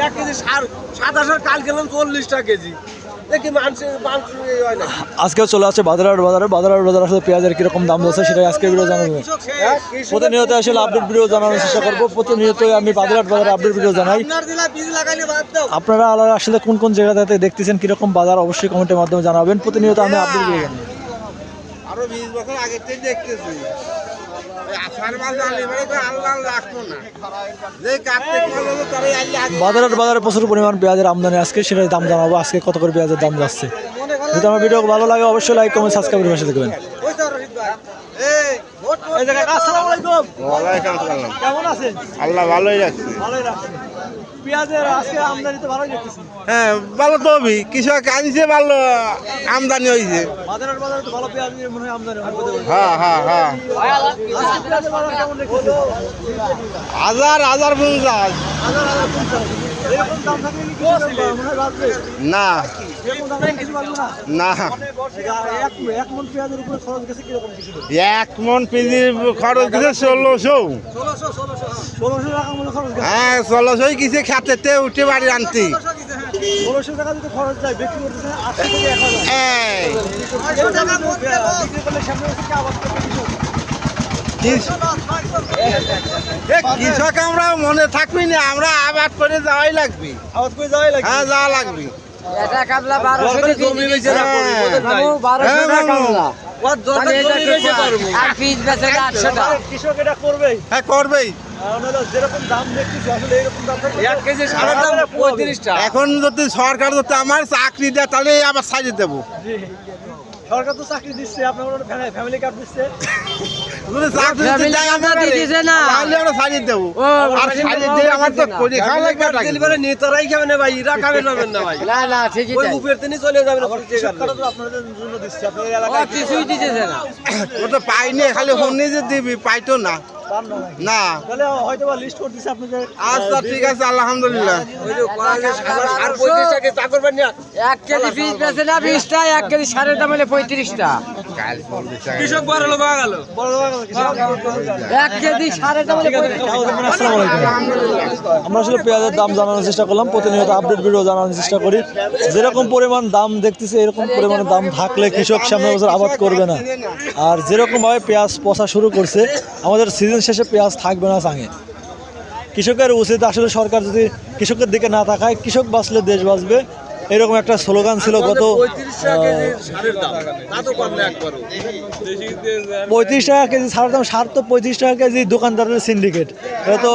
এক কেজি 27 কাল গেলাম 40 টাকা কেজি। দেখি মানুষের মাংস হয় না। আজকে চলে আসছে বাজার আসলে পেঁয়াজের কিরকম দাম যাচ্ছে সেটাই আজকে ভিডিও জানাবো। প্রতিনিয়ত আসলে আপডেট ভিডিও জানানোর চেষ্টা করবো। প্রতিনিয়তই আমি বাজারে আপডেট ভিডিও জানাই। আপনারা আসলে কোন কোন জায়গাতে দেখতেছেন কিরকম বাজার অবশ্যই কমেন্টের মাধ্যমে জানাবেন। প্রতিনিয়ত আমি আপডেট ভিডিও জানাই। আরো 20 বছর আগে থেকে দেখতেছি বাজারে প্রচুর পরিমাণ পেঁয়াজের আমদানি আজকে সেটাই দাম জানাবো। আজকে কত করে পেঁয়াজের দাম যাচ্ছে। যদি আমার ভিডিও ভালো লাগে অবশ্যই লাইক কমেন্ট সাবস্ক্রাইব করে পাশে থাকবেন। কেমন আছেন? আল্লাহ ভালোই রাখছে। পেঁয়াজের আজকে আমদানি তো ভালোই দেখতেছি। হ্যাঁ ভালো তো হবে, কৃষক আনছে ভালো আমদানি হয়েছে। বাজারে তো ভালো পেঁয়াজ মনে হয় আমদানি হবে। হ্যাঁ হ্যাঁ হ্যাঁ পেঁয়াজের বাজার কেমন দেখতেছি? 1050 এরকম দাম থাকলে কি কিছু মনে হয় বাড়বে? না এরকম দাম থাকলে কিছু বাড়বে না? না। এক মন পেঁয়াজের উপরে খরচ গেছে কিরকম কিছু? 1 মন পেঁয়াজের খরচ গেছে 1600। 1600 টাকা মনে খরচ গেছে। হ্যাঁ 1600 কিছু খাতেতে উঠে বাড়ি আনতি। 1600 টাকা যদি খরচ যায় বিক্রি করতেছে 800 থেকে 1000। এই বিক্রি করলে সামনে বছর কি আবাদ করবে কৃষক আমরা মনে থাকবি না, আমরা আবাদ করে যাওয়াই লাগবে। আবাদ করে যাওয়াই লাগে। হ্যাঁ যাওয়া লাগবে। এটা কাবলা 1200 জমি বেচে না করবে বলেন নাই। 1200 টাকা কাবলা ওর দরকার জমি বেচে পারবো। আর পিস বেচে 800 টাকা। কৃষক এটা করবেই। হ্যাঁ করবেই। যেরকম দাম দেখতেছি আসলে এরকম দাম থাকলে 1 কেজি সারের দাম 35 টাকা। এখন যদি সরকার যদি আমার চাকরি দেয় তাহলে আবার ছাড়ি দেবো। সরকার তো চাকরি দিচ্ছে, আপনার ফ্যামিলি কার্ড দিচ্ছে। যদি চাকরি দেয় আমার দিতেছে না। তাহলে আমরা ছাড়ি দেবো। আর ছাড়ি দিয়ে আমার তো করে খাওয়া লাগবে টাকা। ডেলিভারি নেতারাই খাবে না ভাই, এরা খাবে না ভাই। না ঠিকই ওই তাই। উপরের দিনই চলে যাবে না। সরকার তো আপনাদের জন্য দিচ্ছে, আপনাদের ও এলাকায় কিছুই দিতেছে না। ও তো পাইনি, খালি হন্যে যে দিবি পাইতো না। পান না নাকি? না। তাহলে হয়তো বা লিস্ট করে দিচ্ছে আপনাদের। আচ্ছা ঠিক আছে আলহামদুলিল্লাহ। আর 35 টাকা চা করবেন না। 1 কেজি পিস বেচে না 20 টাকা, 1 কেজি সারের দাম হলে 35 টাকা। কৃষক বড় লোক হয়ে গেল। বড় লোক হয়ে গেল। 1 কেজি সারের দাম হলে 35 টাকা। আসসালামু আলাইকুম। আমরা আসলে পেঁয়াজের দাম জানানোর চেষ্টা করলাম। প্রতিনিয়ত আপডেট ভিডিও জানানোর চেষ্টা করি। যেরকম পরিমাণ দাম দেখতেছি এরকম পরিমাণে দাম থাকলে কৃষক সামনের বছর আবাদ করবে না। আর যেরকমভাবে পেঁয়াজ পচা শুরু করছে আমাদের সিজন শেষে পেঁয়াজ থাকবে না চাঙে। কৃষকের উচিত আসলে সরকার যদি কৃষকের দিকে না তাকায়, কৃষক বাঁচলে দেশ বাঁচবে, এরকম একটা স্লোগান ছিল গত 35 টাকা কেজি সারের দাম। সার তো 35 টাকা কেজি দোকানদারের সিন্ডিকেট। এটা তো